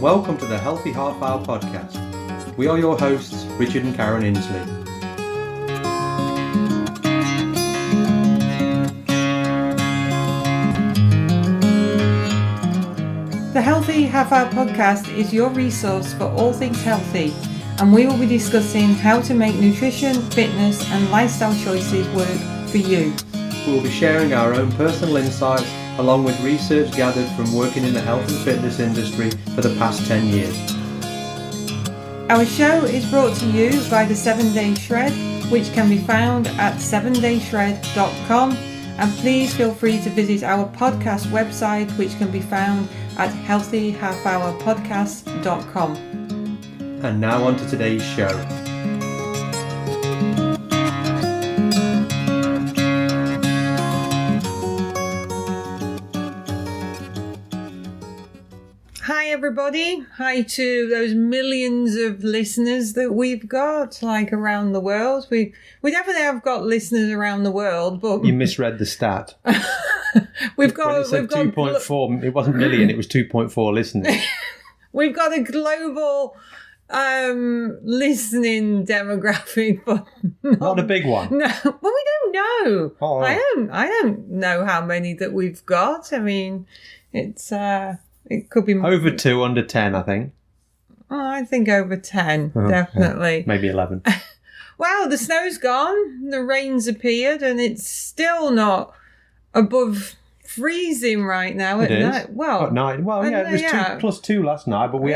and welcome to the Healthy Half Hour podcast. We are your hosts, Richard and Karen Inslee. The Healthy Half Hour podcast is your resource for all things healthy, and we will be discussing how to make nutrition, fitness and lifestyle choices work for you. We will be sharing our own personal insights along with research gathered from working in the health and fitness industry for the past 10 years. Our show is brought to you by the 7 Day Shred, which can be found at 7dayshred.com, and please feel free to visit our podcast website, which can be found at healthyhalfhourpodcast.com. And now on to today's show. Hi everybody, hi to those millions of listeners that we've got, like around the world. We definitely have got listeners around the world, but you misread the stat. we've got 2.4. It wasn't million, it was 2.4 listeners. We've got a global listening demographic, but not a big one. No, well, we don't know. Oh, I don't know how many that we've got. I mean, it's it could be over 2, under 10, I think. Oh, I think over 10, definitely. Yeah, maybe 11. Wow, the snow's gone, the rain's appeared, and it's still not above freezing right now at night. Well, at night. Well, yeah, it was 2+2 last night, but we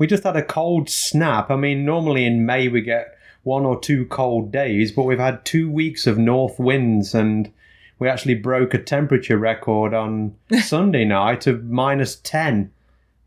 just had a cold snap. I mean, normally in May we get 1 or 2 cold days, but we've had 2 weeks of north winds, and we actually broke a temperature record on Sunday night of -10,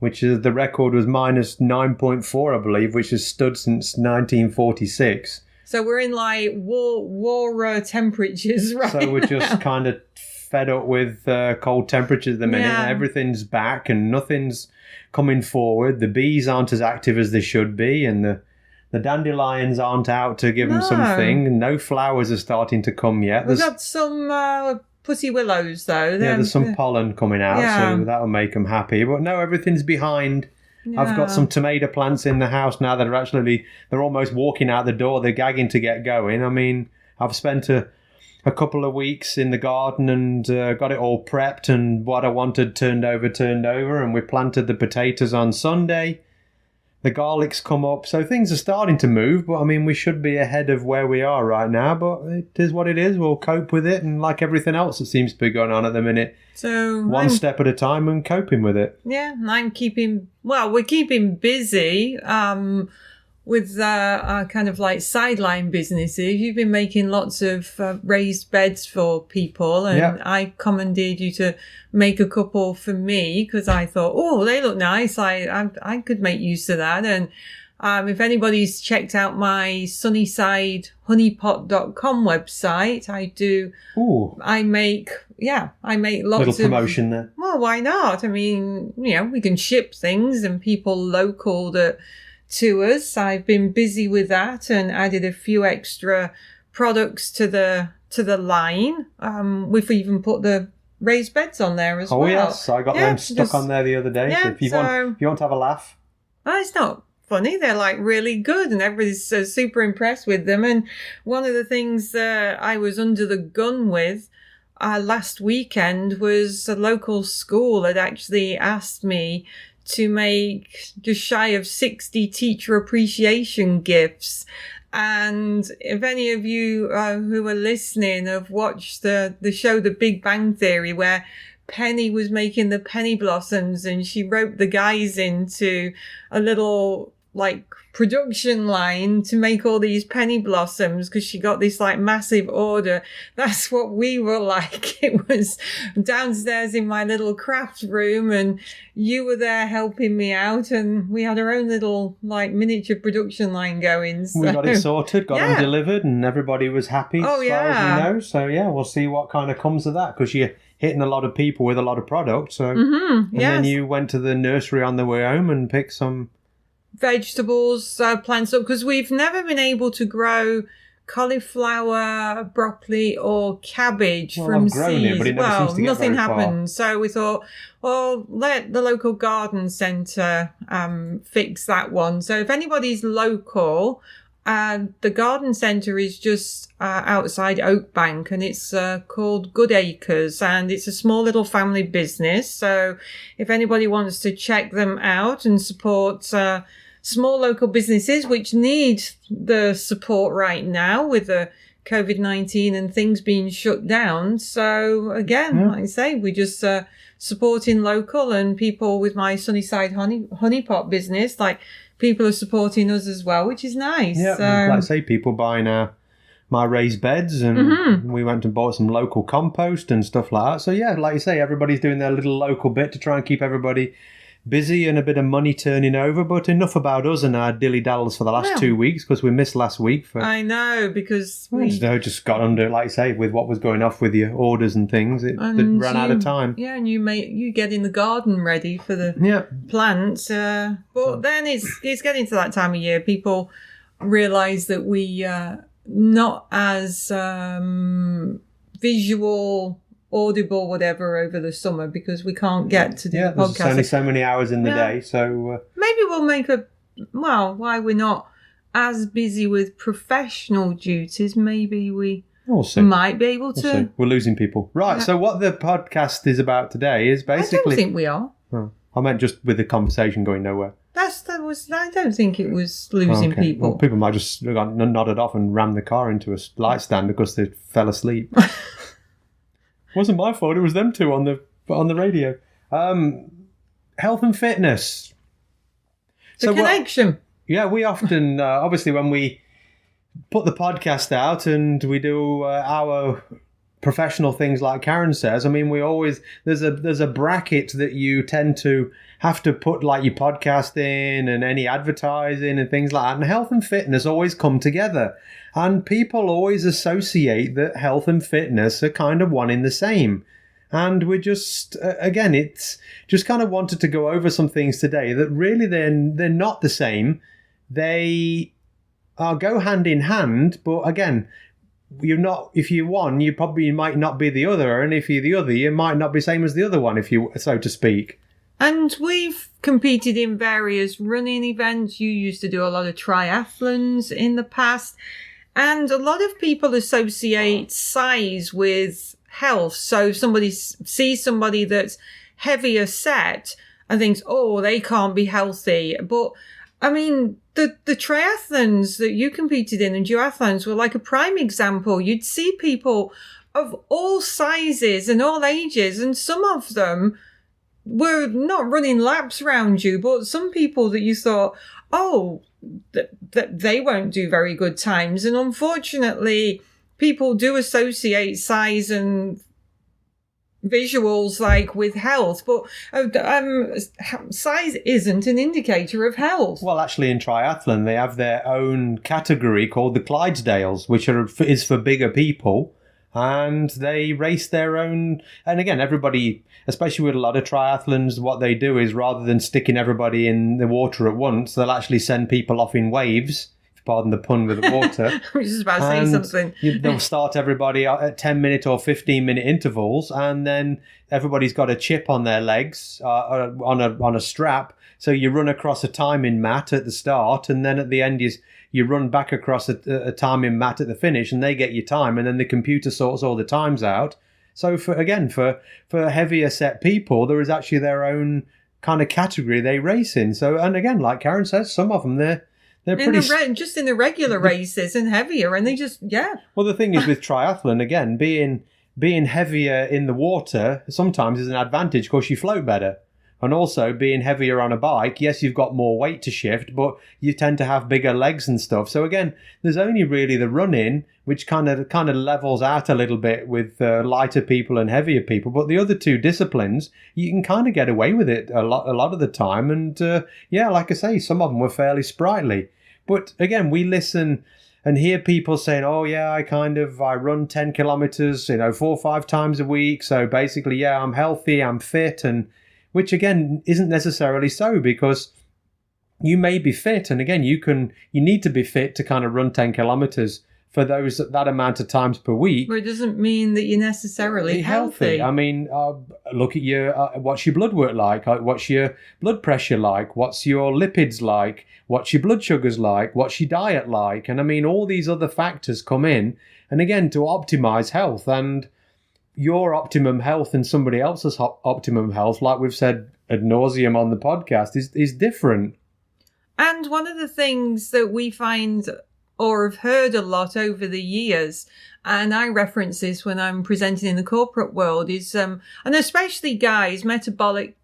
which is the record was -9.4, I believe, which has stood since 1946. So we're in like war temperatures, right? So we're just kind of fed up with cold temperatures at the minute. Yeah. Everything's back and nothing's coming forward. The bees aren't as active as they should be, and the dandelions aren't out to give them something. No flowers are starting to come yet. We've got some pussy willows, though. There's some pollen coming out, so that'll make them happy. But no, everything's behind. Yeah. I've got some tomato plants in the house now that are they're almost walking out the door. They're gagging to get going. I mean, I've spent a couple of weeks in the garden and got it all prepped, and what I wanted turned over, and we planted the potatoes on Sunday. The garlic's come up, so things are starting to move, but I mean, we should be ahead of where we are right now, but it is what it is. We'll cope with it, and like everything else that seems to be going on at the minute, so one step at a time and coping with it. Yeah, and we're keeping busy with our kind of like sideline businesses. You've been making lots of raised beds for people, and I commandeered you to make a couple for me because I thought, oh, they look nice. I could make use of that. And if anybody's checked out my sunnysidehoneypot.com website, I make lots little promotion there. Well, why not? I mean, we can ship things, and people local to us. I've been busy with that and added a few extra products to the line. We've even put the raised beds on there as well. Oh yes, I got them stuck on there the other day. So if you want to have a laugh. Oh, it's not funny. They're like really good, and everybody's super impressed with them. And one of the things I was under the gun with last weekend was a local school had actually asked me to make just shy of 60 teacher appreciation gifts. And if any of you who are listening have watched the show The Big Bang Theory, where Penny was making the penny blossoms and she roped the guys into a little like production line to make all these penny blossoms because she got this like massive order. That's what we were like. It was downstairs in my little craft room, and you were there helping me out, and we had our own little like miniature production line going. So. We got it sorted, got them delivered, and everybody was happy as far as we know. So we'll see what kind of comes of that, because you're hitting a lot of people with a lot of product. So and then you went to the nursery on the way home and picked some vegetables, plants up, because we've never been able to grow cauliflower, broccoli, or cabbage Well, from I've grown seeds. it, but it never seems to get Nothing very far. happened. So we thought, well, let the local garden centre fix that one. So if anybody's local, the garden centre is just outside Oakbank, and it's called Good Acres, and it's a small little family business. So if anybody wants to check them out and support small local businesses which need the support right now with the COVID-19 and things being shut down. So again, like I say, we just supporting local, and people with my Sunnyside honey pot business, like people are supporting us as well, which is nice. Yeah, like I say, people buying my raised beds, and we went and bought some local compost and stuff like that. So yeah, like you say, everybody's doing their little local bit to try and keep everybody busy and a bit of money turning over. But enough about us and our dilly-dallies for the last 2 weeks, because we missed last week. I know, because we just got under, like I say, with what was going off with your orders and things. It ran out of time. Yeah, and you getting the garden ready for the plants. But then it's getting to that time of year. People realise that we not as visual, audible, whatever, over the summer, because we can't get to do the podcast. There's only so many hours in the day, so maybe we'll make why we're not as busy with professional duties, maybe we might be able to. We're losing people, right? So what the podcast is about today is basically, I don't think we are. I meant just with the conversation going nowhere. I don't think it was losing people. Well, people might just got nodded off and rammed the car into a light stand because they fell asleep. Wasn't my fault. It was them two on the radio. Health and fitness. The connection. We often, obviously, when we put the podcast out and we do our professional things, like Karen says, I mean, we always there's a bracket that you tend to have to put, like your podcast in and any advertising and things like that. And health and fitness always come together. And people always associate that health and fitness are kind of one in the same. And we just, again, it's just kind of wanted to go over some things today that really they're not the same. They go hand in hand, but again, if you're one, you might not be the other. And if you're the other, you might not be same as the other one, if you, so to speak. And we've competed in various running events. You used to do a lot of triathlons in the past. And a lot of people associate size with health. So if somebody sees somebody that's heavier set and thinks, oh, they can't be healthy. But I mean, the triathlons that you competed in and duathlons were like a prime example. You'd see people of all sizes and all ages, and some of them were not running laps around you, but some people that you thought, oh, that they won't do very good times. And unfortunately, people do associate size and visuals like with health, but size isn't an indicator of health. Well, actually, in triathlon, they have their own category called the Clydesdales, which is for bigger people. And they race their own. And again, everybody, especially with a lot of triathlons, what they do is rather than sticking everybody in the water at once, they'll actually send people off in waves. Pardon the pun with the water. I was just about to say something. They'll start everybody at 10-minute or 15-minute intervals, and then everybody's got a chip on their legs on a strap. So you run across a timing mat at the start, and then at the end you run back across a timing mat at the finish, and they get your time, and then the computer sorts all the times out. So for heavier set people, there is actually their own kind of category they race in. So, and again, like Karen says, some of them they're pretty just in the regular races and heavier, and they just Well, the thing is with triathlon, again, being heavier in the water sometimes is an advantage because you float better. And also being heavier on a bike, yes, you've got more weight to shift, but you tend to have bigger legs and stuff. So again, there's only really the running, which kind of levels out a little bit with lighter people and heavier people. But the other two disciplines, you can kind of get away with it a lot of the time. And like I say, some of them were fairly sprightly. But again, we listen and hear people saying, oh yeah, I run 10 kilometers, 4 or 5 times a week. So basically, I'm healthy, I'm fit, and which again isn't necessarily so, because you may be fit, and again you need to be fit to kind of run 10 kilometers for that amount of times per week. But it doesn't mean that you're necessarily healthy. I mean, look at what's your blood work like? What's your blood pressure like? What's your lipids like? What's your blood sugars like? What's your diet like? And I mean, all these other factors come in, and again, to optimize health. And your optimum health and somebody else's optimum health, like we've said ad nauseum on the podcast, is different. And one of the things that we find or have heard a lot over the years, and I reference this when I'm presenting in the corporate world, is, and especially guys, metabolically,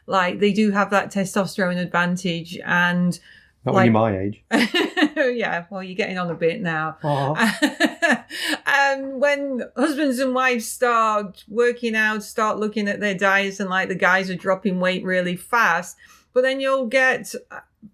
like they do have that testosterone advantage, and not when you're my age. Yeah, well, you're getting on a bit now. And when husbands and wives start working out, start looking at their diets, and like the guys are dropping weight really fast, but then you'll get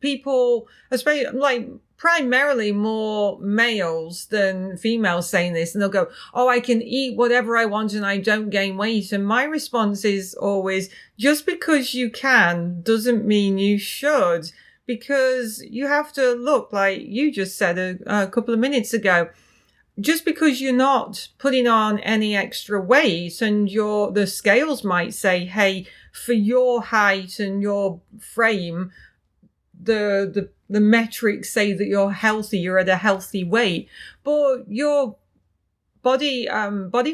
people, especially like primarily more males than females, saying this, and they'll go, oh, I can eat whatever I want and I don't gain weight. And my response is always, just because you can doesn't mean you should, because you have to look, like you just said a couple of minutes ago, just because you're not putting on any extra weight, and the scales might say, hey, for your height and your frame, the metrics say that you're healthy, you're at a healthy weight, but your body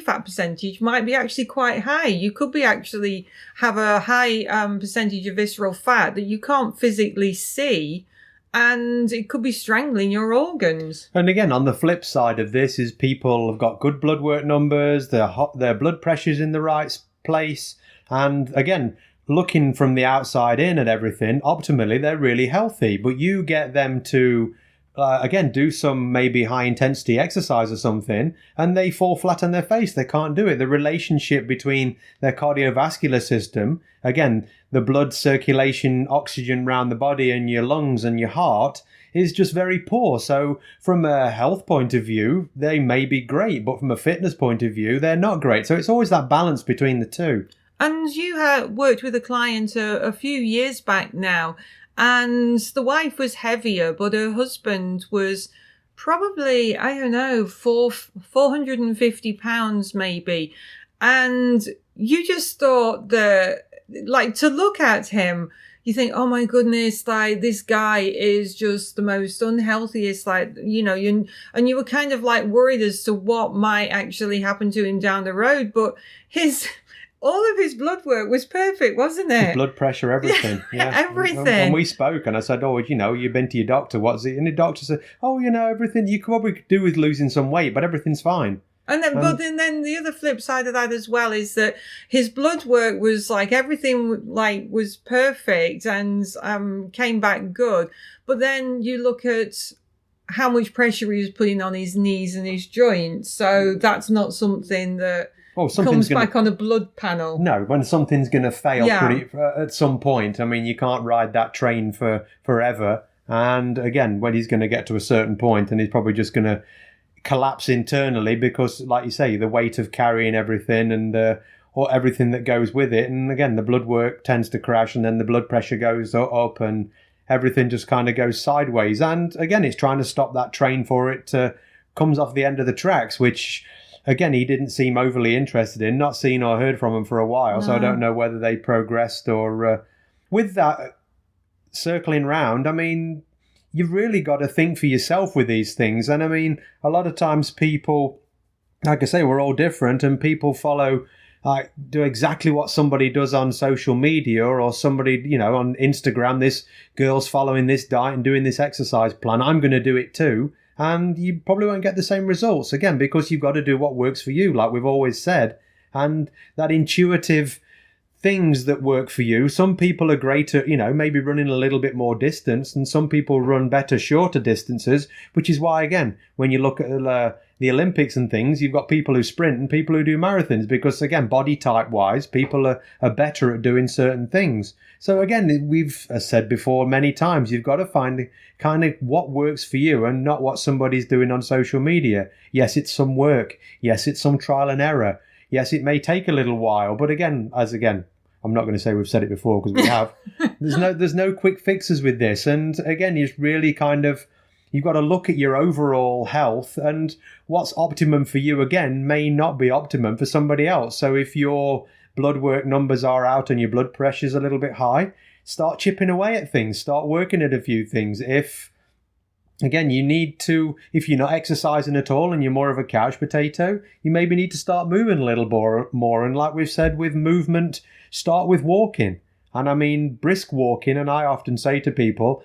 fat percentage might be actually quite high. You could be actually have a high percentage of visceral fat that you can't physically see, and it could be strangling your organs. And again, on the flip side of this is people have got good blood work numbers, their blood pressure's in the right place, and again, looking from the outside in at everything, optimally, they're really healthy. But you get them to, again, do some maybe high-intensity exercise or something, and they fall flat on their face. They can't do it. The relationship between their cardiovascular system, again, the blood circulation, oxygen around the body and your lungs and your heart, is just very poor. So from a health point of view, they may be great, but from a fitness point of view, they're not great. So it's always that balance between the two. And you worked with a client a few years back now, and the wife was heavier, but her husband was probably, I don't know, 450 pounds maybe. And you just thought that, like, to look at him, you think, oh my goodness, like, this guy is just the most unhealthiest, like, you know, and you were kind of like worried as to what might actually happen to him down the road. But all of his blood work was perfect, wasn't it? His blood pressure, everything. Yeah. Everything. And we spoke, and I said, oh, you know, you've been to your doctor. What's it? And the doctor said, oh, you know, everything. You could probably do with losing some weight, but everything's fine. And then, but then the other flip side of that as well is that his blood work was like everything like was perfect and came back good. But then you look at how much pressure he was putting on his knees and his joints. So that's not something that comes back on a blood panel. No, when something's going to fail at some point. I mean, you can't ride that train for forever. And again, when he's going to get to a certain point, and he's probably just going to collapse internally because, like you say, the weight of carrying everything and or everything that goes with it. And again, the blood work tends to crash, and then the blood pressure goes up, and everything just kind of goes sideways. And again, it's trying to stop that train for it comes off the end of the tracks, which, again, he didn't seem overly interested in. Not seen or heard from him for a while, so I don't know whether they progressed or... with that circling round, I mean, you've really got to think for yourself with these things. And I mean, a lot of times people, like I say, we're all different, and people follow... do exactly what somebody does on social media, or somebody, you know, on Instagram, this girl's following this diet and doing this exercise plan. I'm going to do it too. And you probably won't get the same results, again, because you've got to do what works for you, like we've always said. And that intuitive things that work for you. Some people are great at, you know, maybe running a little bit more distance, and some people run better shorter distances, which is why, again, when you look at the Olympics and things, you've got people who sprint and people who do marathons, because, again, body type wise, people are better at doing certain things. So again, we've said before many times, you've got to find kind of what works for you and not what somebody's doing on social media. Yes, it's some work. Yes, it's some trial and error. Yes, it may take a little while, but again, I'm not going to say we've said it before, because we have. There's no quick fixes with this. And again, it's really kind of, you've got to look at your overall health, and what's optimum for you, again, may not be optimum for somebody else. So if your blood work numbers are out and your blood pressure's a little bit high, start chipping away at things, start working at a few things. If you need to, if you're not exercising at all and you're more of a couch potato, you maybe need to start moving a little more. And like we've said with movement, start with walking. And I mean, brisk walking. And I often say to people,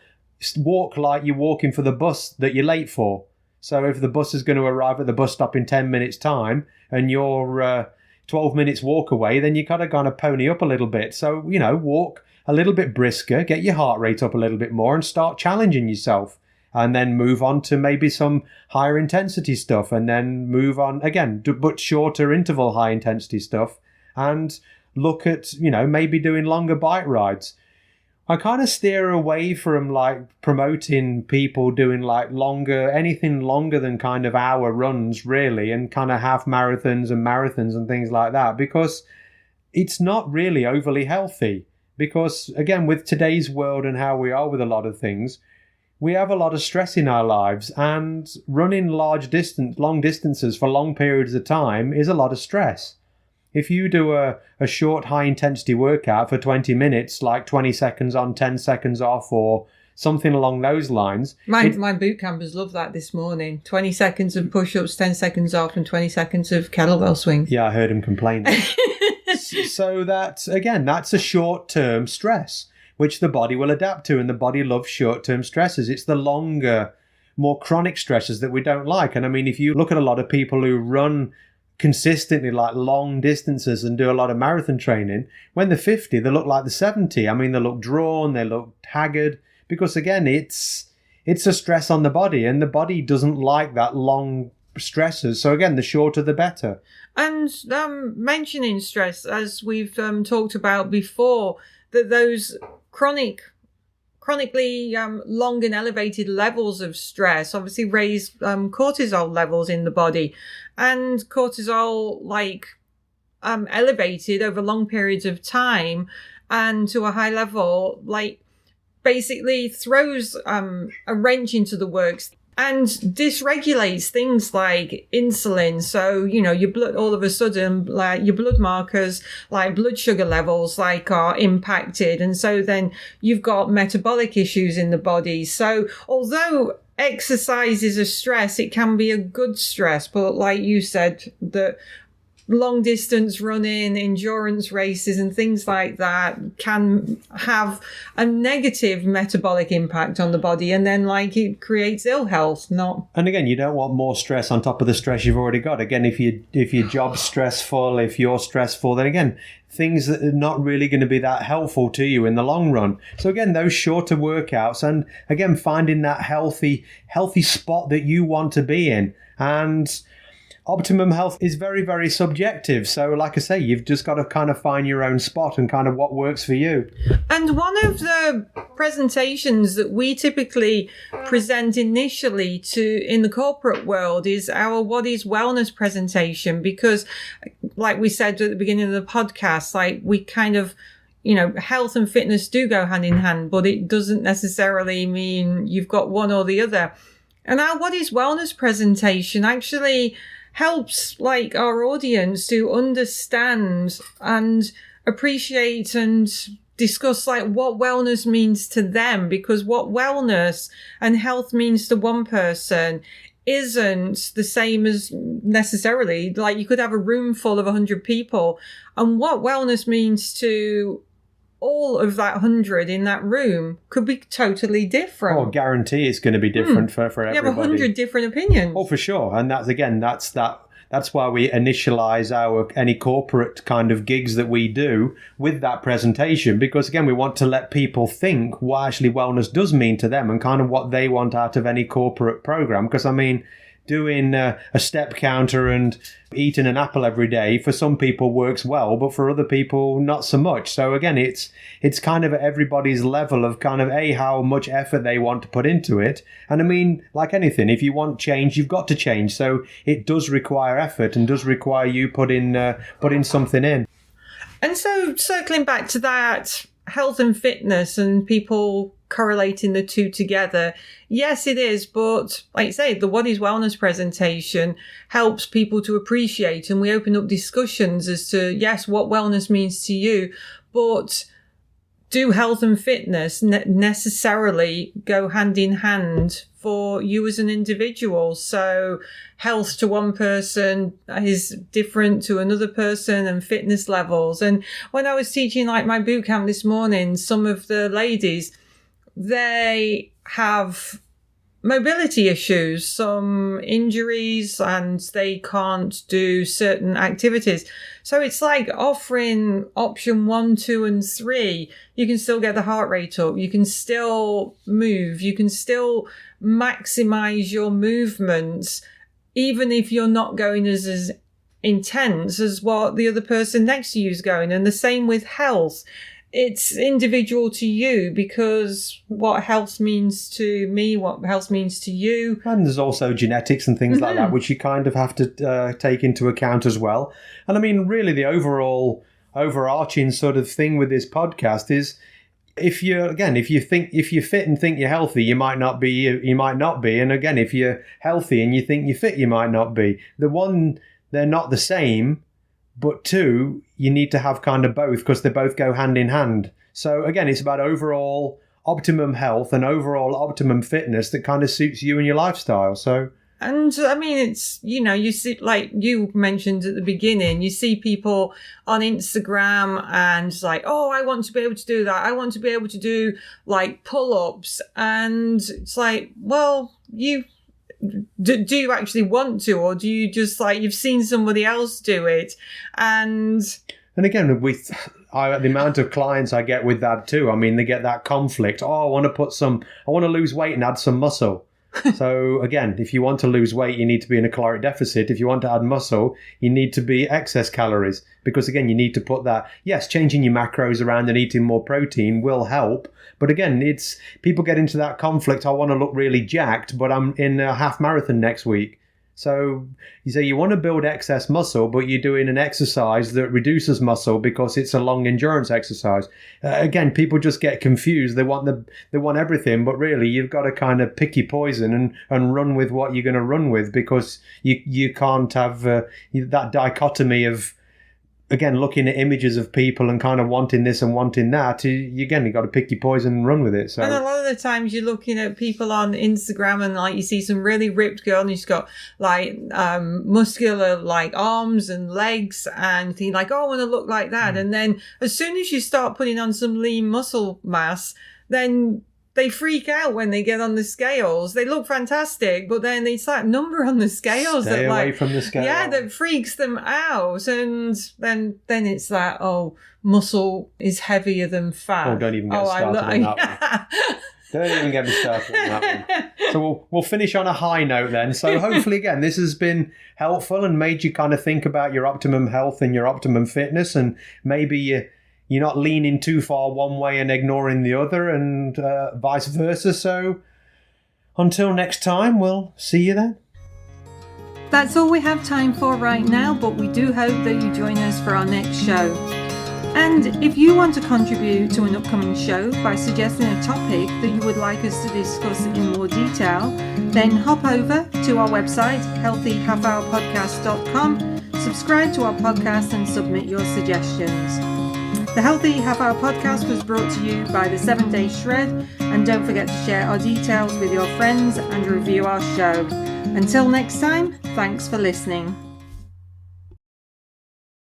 walk like you're walking for the bus that you're late for. So if the bus is going to arrive at the bus stop in 10 minutes time and you're 12 minutes walk away, then you got to kind of pony up a little bit. So, walk a little bit brisker, get your heart rate up a little bit more and start challenging yourself. And then move on to maybe some higher intensity stuff, and then move on again, but shorter interval high intensity stuff, and look at, maybe doing longer bike rides. I kind of steer away from like promoting people doing like anything longer than kind of hour runs really, and kind of half marathons and things like that, because it's not really overly healthy. Because again, with today's world and how we are with a lot of things, we have a lot of stress in our lives, and running long distances for long periods of time is a lot of stress. If you do a short high-intensity workout for 20 minutes, like 20 seconds on, 10 seconds off, or something along those lines... My boot campers love that this morning. 20 seconds of push-ups, 10 seconds off, and 20 seconds of kettlebell swing. Yeah, I heard him complain. So that's a short-term stress, which the body will adapt to, and the body loves short-term stresses. It's the longer, more chronic stresses that we don't like. And I mean, if you look at a lot of people who run consistently like long distances and do a lot of marathon training, when they're 50, they look like they're 70. I mean, they look drawn, they look haggard, because again, it's a stress on the body, and the body doesn't like that long stresses. So again, the shorter, the better. And mentioning stress, as we've talked about before, that those chronically long and elevated levels of stress obviously raise cortisol levels in the body, and cortisol elevated over long periods of time and to a high level basically throws a wrench into the works and dysregulates things like insulin. So, your blood, all of a sudden, like your blood markers, like blood sugar levels, are impacted. And so then you've got metabolic issues in the body. So although exercise is a stress, it can be a good stress. But like you said, the long distance running, endurance races and things like that can have a negative metabolic impact on the body, and then it creates ill health. And again, you don't want more stress on top of the stress you've already got. Again, if your job's stressful, if you're stressful, then again, things that are not really going to be that helpful to you in the long run. So again, those shorter workouts, and again, finding that healthy spot that you want to be in. And optimum health is very, very subjective. So like I say, you've just got to kind of find your own spot and kind of what works for you. And one of the presentations that we typically present initially in the corporate world is our What is Wellness presentation, because like we said at the beginning of the podcast, we kind of, health and fitness do go hand in hand, but it doesn't necessarily mean you've got one or the other. And our What is Wellness presentation actually helps our audience to understand and appreciate and discuss what wellness means to them, because what wellness and health means to one person isn't the same as necessarily, you could have a room full of 100 people, and what wellness means to all of that 100 in that room could be totally different. Oh, guarantee it's going to be different for everybody. You have 100 different opinions. Oh, for sure. And that's why we initialize any corporate kind of gigs that we do with that presentation, because again, we want to let people think what actually wellness does mean to them and kind of what they want out of any corporate program. Because I mean, doing a step counter and eating an apple every day for some people works well, but for other people not so much. So again, it's kind of at everybody's level of kind of how much effort they want to put into it. And I mean, like anything, if you want change, you've got to change. So it does require effort and does require you putting something in. And so circling back to that health and fitness and people correlating the two together. Yes, it is. But like you say, the What is Wellness presentation helps people to appreciate, and we open up discussions as to, yes, what wellness means to you, but do health and fitness necessarily go hand in hand for you as an individual? So health to one person is different to another person, and fitness levels. And when I was teaching like my boot camp this morning, some of the ladies, they have mobility issues, some injuries, and they can't do certain activities. So it's like offering option 1, 2, and 3. You can still get the heart rate up. You can still move. You can still maximize your movements, even if you're not going as intense as what the other person next to you is going. And the same with health. It's individual to you, because what health means to me, what health means to you. And there's also genetics and things like that, which you kind of have to take into account as well. And I mean, really the overarching sort of thing with this podcast is, if you're fit and think you're healthy, you might not be. And again, if you're healthy and you think you're fit, you might not be. They're not the same. But 2, you need to have kind of both, because they both go hand in hand. So again, it's about overall optimum health and overall optimum fitness that kind of suits you and your lifestyle. So, and I mean, it's, you see, like you mentioned at the beginning, you see people on Instagram and it's like, oh, I want to be able to do that. I want to be able to do like pull-ups. And it's like, well, do you actually want to, or do you just like, you've seen somebody else do it? And again, with the amount of clients I get with that too, I mean, they get that conflict. Oh, I want to lose weight and add some muscle. So again, if you want to lose weight, you need to be in a caloric deficit. If you want to add muscle, you need to be excess calories, because again, you need to put that, yes, changing your macros around and eating more protein will help. But again, it's people get into that conflict. I want to look really jacked, but I'm in a half marathon next week. So you say you want to build excess muscle, but you're doing an exercise that reduces muscle because it's a long endurance exercise. Again, people just get confused. They want everything, but really you've got to kind of pick your poison and run with what you're going to run with, because you can't have that dichotomy of, again, looking at images of people and kind of wanting this and wanting that. You've got to pick your poison and run with it. So. And a lot of the times you're looking at people on Instagram and like you see some really ripped girl and she's got like muscular like arms and legs, and think like, oh, I want to look like that. And then as soon as you start putting on some lean muscle mass, then they freak out when they get on the scales. They look fantastic, but then it's that number on the scales Stay away from the scale. Yeah, that freaks them out. And then it's that, oh, muscle is heavier than fat. Oh, don't even get started on that one. Don't even get me started on that one. So we'll finish on a high note then. So hopefully, again, this has been helpful and made you kind of think about your optimum health and your optimum fitness, and maybe you're not leaning too far one way and ignoring the other, and vice versa. So until next time, we'll see you then. That's all we have time for right now, but we do hope that you join us for our next show. And if you want to contribute to an upcoming show by suggesting a topic that you would like us to discuss in more detail, then hop over to our website, healthyhalfhourpodcast.com, subscribe to our podcast and submit your suggestions. The Healthy Half Hour Podcast was brought to you by the 7 Day Shred, and don't forget to share our details with your friends and review our show. Until next time, thanks for listening.